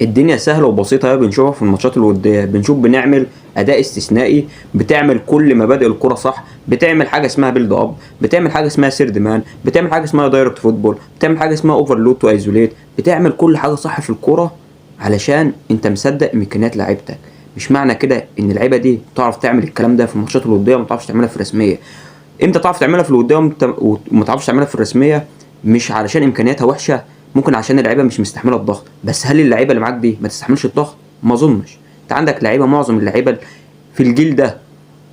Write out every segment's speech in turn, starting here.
الدنيا سهله وبسيطه اهي، بنشوفها في الماتشات الوديه، بنشوف بنعمل اداء استثنائي، بتعمل كل مبادئ الكره صح، بتعمل حاجه اسمها بيلد اب، بتعمل حاجه اسمها سيرد مان، بتعمل حاجه اسمها دايركت فوتبول، بتعمل حاجه اسمها اوفرلود تو ايزوليت، بتعمل كل حاجه صح في الكوره علشان انت مصدق امكانيات لعيبتك. مش معنى كده ان اللعيبه دي تعرف تعمل الكلام ده في الماتشات الوديه وما تعرفش تعملها في الرسميه. امتى تعرف تعملها في الوديه وما تعرفش تعملها في الرسميه؟ مش علشان امكانياتها وحشه، ممكن عشان اللعيبه مش مستحمله الضغط. بس هل اللعيبه اللي معاك دي ما تستحملش الضغط؟ ما اظنش. انت عندك لعيبه، معظم اللعيبه في الجيل ده،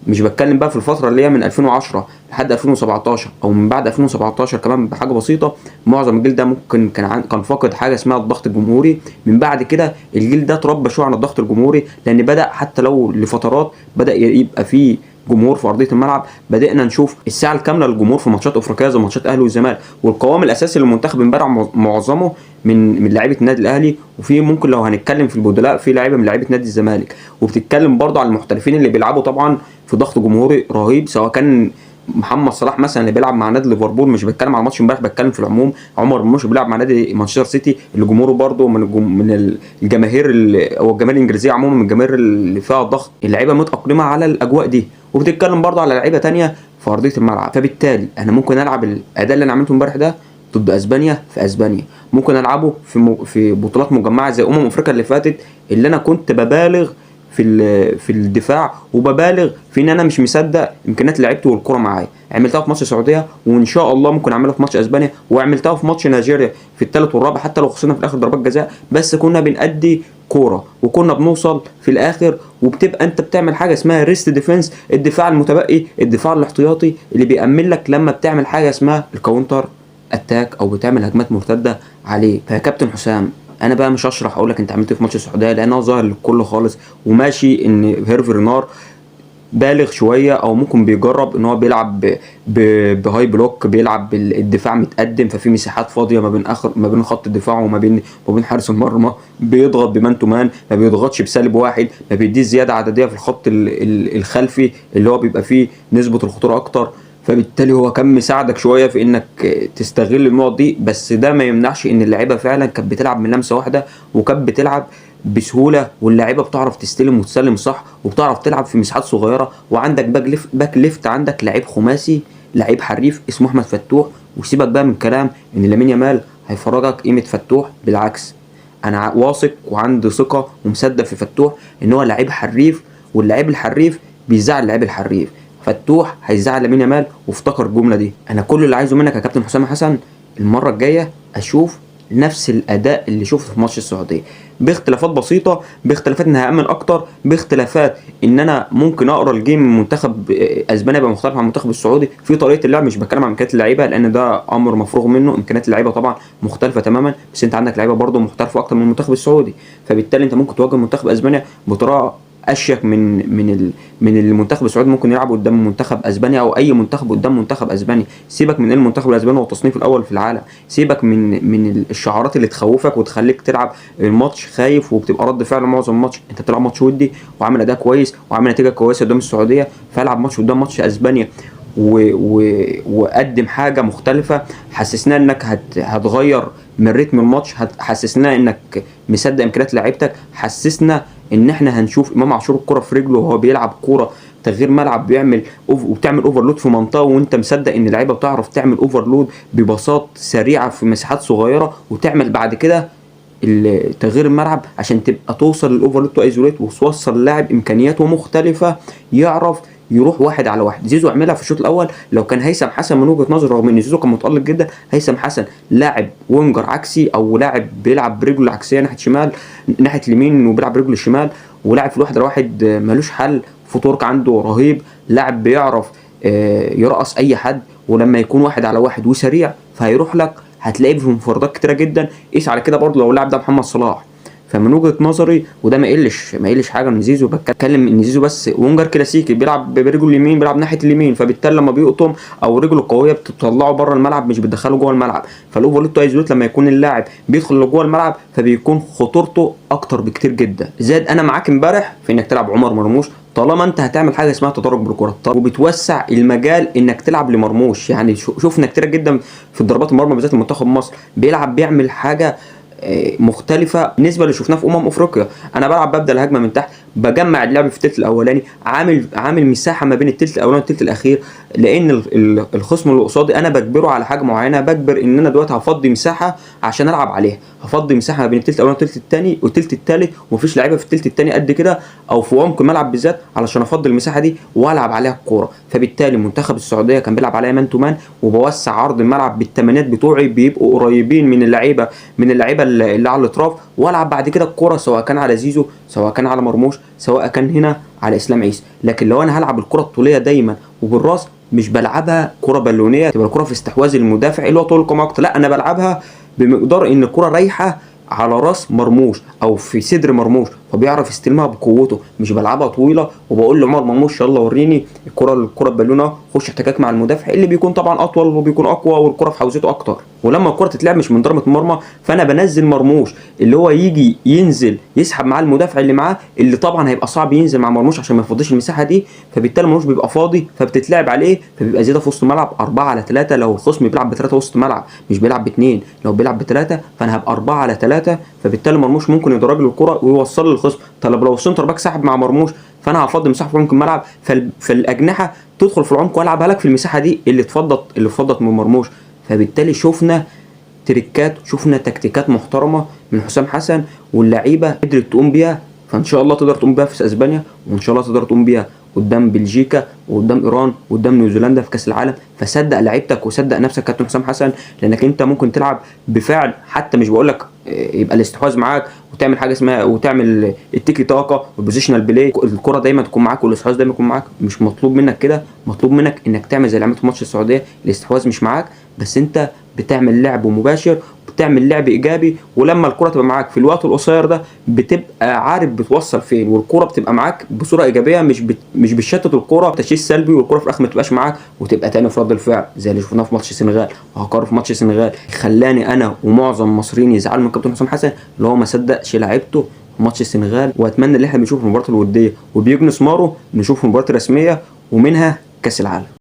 مش بتكلم بقى في الفتره اللي هي من 2010 لحد 2017 او من بعد 2017 كمان بحاجه بسيطه، معظم الجيل ده ممكن كان فاقد حاجه اسمها الضغط الجمهوري. من بعد كده الجيل ده اتربى شويه على الضغط الجمهوري، لان بدا حتى لو لفترات بدا يبقى فيه جمهور في ارضيه الملعب، بدانا نشوف الساعه الكامله للجمهور في ماتشات افريقيه زي ماتشات الاهلي والزمالك. والقوام الاساسي للمنتخب امبارح معظمه من لعيبه النادي الاهلي، وفي ممكن لو هنتكلم في البدلاء في لعيبه من لعيبه نادي الزمالك. وبتتكلم برضه على المحترفين اللي بيلعبوا طبعا في ضغط جمهوري رهيب، سواء كان محمد صلاح مثلا اللي بيلعب مع نادي ليفربول، مش بتكلم على ماتش امبارح، بتكلم في العموم. عمر مرموش بيلعب مع نادي مانشستر سيتي اللي جمهوره برضه من الجماهير او الجماهير الانجليزيه عموما، من الجماهير اللي فيها ضغط. اللعيبه متاقلمه على الاجواء دي. وبتتكلم برضه على لعيبه تانية في ارضيه الملعب. فبالتالي انا ممكن العب الاداء اللي انا عملته امبارح ده ضد اسبانيا في اسبانيا، ممكن العبه في بطولات مجمعه زي افريقيا اللي فاتت، اللي انا كنت ببالغ في الدفاع وببالغ في ان انا مش مصدق امكانيات لعيبتي والكره معايا. عملتها في ماتش السعوديه، وان شاء الله ممكن اعملها في ماتش اسبانيا، وعملتها في ماتش نيجيريا في الثالث والرابع، حتى لو خسرنا في الاخر ضربات جزاء، بس كنا بنأدي كوره وكنا بنوصل في الاخر. وبتبقى انت بتعمل حاجه اسمها ريست ديفense، الدفاع المتبقي، الدفاع الاحتياطي اللي بيأمن لك لما بتعمل حاجه اسمها الكاونتر اتاك او بتعمل هجمات مرتده عليه. فيا كابتن حسام، انا بقى مش هشرح اقول لك انت عملت ايه في ماتش السعوديه، لانه ظاهر للكل خالص. وماشي ان هيرفي رينار بالغ شويه، او ممكن بيجرب ان هو بيلعب بهاي بلوك، بيلعب الدفاع متقدم، ففي مساحات فاضيه ما بين خط الدفاع وما بين حارس المرمى، بيضغط بمان تو مان، ما بيضغطش بسالب واحد، ما بيديش زياده عدديه في الخط الخلفي اللي هو بيبقى فيه نسبه الخطوره اكتر. فبالتالي هو كان مساعدك شويه في انك تستغل النقط دي. بس ده ما يمنعش ان اللعيبه فعلا كانت بتلعب من لمسه واحده، وكانت بتلعب بسهوله، واللعيبه بتعرف تستلم وتسلم صح، وبتعرف تلعب في مساحات صغيره. وعندك باك ليفت، عندك لعيب خماسي، لعيب حريف اسمه احمد فتوح. وسيبك بقى من كلام ان لامين يامال هيفرجك قيمه فتوح، بالعكس انا واثق وعندي ثقه ومصدق في فتوح ان هو لعيب حريف، واللعيب الحريف بيزعل اللعيب الحريف. فتوح هيزعل لامين يامال، وافتكر الجمله دي. انا كل اللي عايزه منك يا كابتن حسام حسن المره الجايه اشوف نفس الاداء اللي شفته في ماتش السعوديه، باختلافات بسيطه، باختلافات انها امن اكتر، باختلافات ان انا ممكن اقرا الجيم من منتخب اسبانيا يبقى مختلف عن المنتخب السعودي في طريقه اللعب. مش بتكلم عن امكانيات اللعيبه لان ده امر مفروغ منه، امكانيات اللعيبه طبعا مختلفه تماما، بس انت عندك لعيبه برضه محترفه اكتر من المنتخب السعودي. فبالتالي انت ممكن تواجه منتخب اسبانيا بطريقه اشيك من المنتخب السعودي ممكن يلعب قدام منتخب اسبانيا، او اي منتخب قدام منتخب اسباني. سيبك من المنتخب الاسباني هو التصنيف الاول في العالم، سيبك من الشعارات اللي تخوفك وتخليك تلعب الماتش خايف، وبتبقى رد فعل معظم الماتش انت بتلعب ماتش ودي وعامل اداء كويس وعامل نتيجه كويسه قدام السعوديه. فالعب ماتش قدام ماتش اسبانيا وقدم حاجه مختلفه، حسسنا انك هتغير من رتم الماتش، حسسنا انك مصدق امكانيات لعيبتك، حسسنا ان احنا هنشوف امام عاشور الكره في رجله وهو بيلعب كوره تغيير ملعب، وبتعمل اوفرلود في منطقه، وانت مصدق ان اللعيبه بتعرف تعمل اوفرلود ببساط سريعه في مساحات صغيره، وتعمل بعد كده تغيير الملعب عشان تبقى توصل للاوفرلود تو ايزوليت، وتوصل اللاعب امكانياته مختلفه يعرف يروح واحد على واحد. زيزو عملها في الشوط الاول. لو كان هيثم حسن من وجهه نظري، رغم ان زيزو كان متالق جدا، هيثم حسن لاعب وينجر عكسي، او لاعب بيلعب برجله العكسيه ناحيه شمال، ناحيه اليمين وبيلعب برجله الشمال، ولاعب في الواحد على واحد ملوش حل، فوتورك عنده رهيب، لاعب بيعرف يرقص اي حد، ولما يكون واحد على واحد وسريع فهيروح لك، هتلاقيه في انفرادات كتيره جدا. قيس على كده برضه لو اللاعب ده محمد صلاح. فمن وجهه نظري، وده ما يقلش حاجه من زيزو، بتكلم ان زيزو بس وينجر كلاسيكي بيلعب برجله اليمين، بيلعب ناحيه اليمين، فبالتالي لما بيقطم او رجله قويه بتطلعه بره الملعب، مش بتدخله جوه الملعب. فالاوفرلود تو ايزوليت لما يكون اللاعب بيدخل لجوه الملعب فبيكون خطورته اكتر بكتير جدا. زائد انا معاك امبارح في انك تلعب عمر مرموش، طالما انت هتعمل حاجه اسمها تدرج بالكره وبتوسع المجال انك تلعب لمرموش. يعني شفنا كتير جدا في ضربات المرمى بالذات المنتخب مصر بيعمل حاجه مختلفه بالنسبه اللي شفناه في افريقيا. انا بلعب ببدا الهجمه من تحت، بجمع اللعب في الثلث الاولاني، عامل مساحه ما بين الثلث الاولاني والثلث الاخير، لان الخصم اللي قصادي انا بجبره على حاجه معينه، بجبر ان انا دلوقتي هفضي مساحه عشان العب عليها، هفضي مساحه ما بين الثلث الاولاني والثلث الثاني والثلث الثالث، ومفيش لعيبه في الثلث الثاني قد كده او في عمق الملعب بالذات علشان افضي المساحه دي والعب عليها الكوره. فبالتالي منتخب السعوديه كان بيلعب عليها مان تو مان، وبوسع عرض الملعب بالثمانيات بتوعي بيبقوا قريبين من اللعيبه اللي على الاطراف، والعب بعد كده الكوره سواء كان على زيزو، سواء كان على مرموش، سواء كان هنا على اسلام عيسى. لكن لو انا هلعب الكره الطوليه دايما وبالراس، مش بلعبها كره بالونيه تبقى الكره في استحواذ المدافع اللي هو طول القامه اكتر، لا انا بلعبها بمقدار ان الكره رايحه على راس مرموش او في صدر مرموش، فبيعرف يستلمها بقوته، مش بلعبها طويله وبقول لعمر مرموش يلا وريني الكره البالونه، خش احتكاك مع المدافع اللي بيكون طبعا اطول وبيكون اقوى والكره في حوزته اكتر. ولما الكره تتلعب مش من ضربه المرمى، فانا بنزل مرموش اللي هو يجي ينزل يسحب معاه المدافع اللي معاه، اللي طبعا هيبقى صعب ينزل مع مرموش عشان ما يفضيش المساحه دي، فبالتالي مرموش بيبقى فاضي فبتتلعب عليه، فبيبقى زياده في وسط الملعب 4-3. لو الخصم بيلعب ب3 وسط ملعب مش بيلعب ب2، لو بيلعب ب3 فانا هبقى 4-3، فبالتالي مرموش ممكن يدرج له الكره ويوصل للخصم. طب لو السنتر باك سحب مع مرموش فانا هفضي مساحه في عمق الملعب، فالاجنحه تدخل في العمق والعبها لك في المساحه دي اللي اتفضت من مرموش. فبالتالي شفنا تريكات، شفنا تكتيكات محترمه من حسام حسن، واللعيبه قدرت تقوم بيها، فان شاء الله تقدر تقوم بيها في اسبانيا، وان شاء الله تقدر تقوم بيها قدام بلجيكا وقدام ايران وقدام نيوزيلندا في كاس العالم. فصدق لعيبتك وصدق نفسك كابتن حسام حسن، لانك انت ممكن تلعب بفعل، حتى مش بقول لك يبقى الاستحواذ معاك وتعمل حاجه اسمها وتعمل التيكي تاكا والبوزيشنال بلاي، الكره دايما تكون معاك والاستحواذ دايما يكون معاك. مش مطلوب منك كده، مطلوب منك انك تعمل زي اللي عملته في ماتش السعوديه، الاستحواذ مش معاك بس انت بتعمل لعب مباشر، بتعمل لعب ايجابي، ولما الكره تبقى معاك في الوقت القصير ده بتبقى عارف بتوصل فين، والكره بتبقى معاك بصوره ايجابيه، مش بتشتت الكره تشتيت سلبي، والكره في الاخر ما تبقاش معاك وتبقى تاني في رد الفعل زي اللي شفناه في ماتش السنغال. وهقرر في ماتش السنغال خلاني انا ومعظم المصريين يزعلوا من كابتن حسام حسن اللي هو ما صدقش لعيبته في ماتش السنغال. واتمنى ان احنا بنشوف المباراه الوديه وبيجنس مارو نشوف المباراه الرسميه ومنها كاس العالم.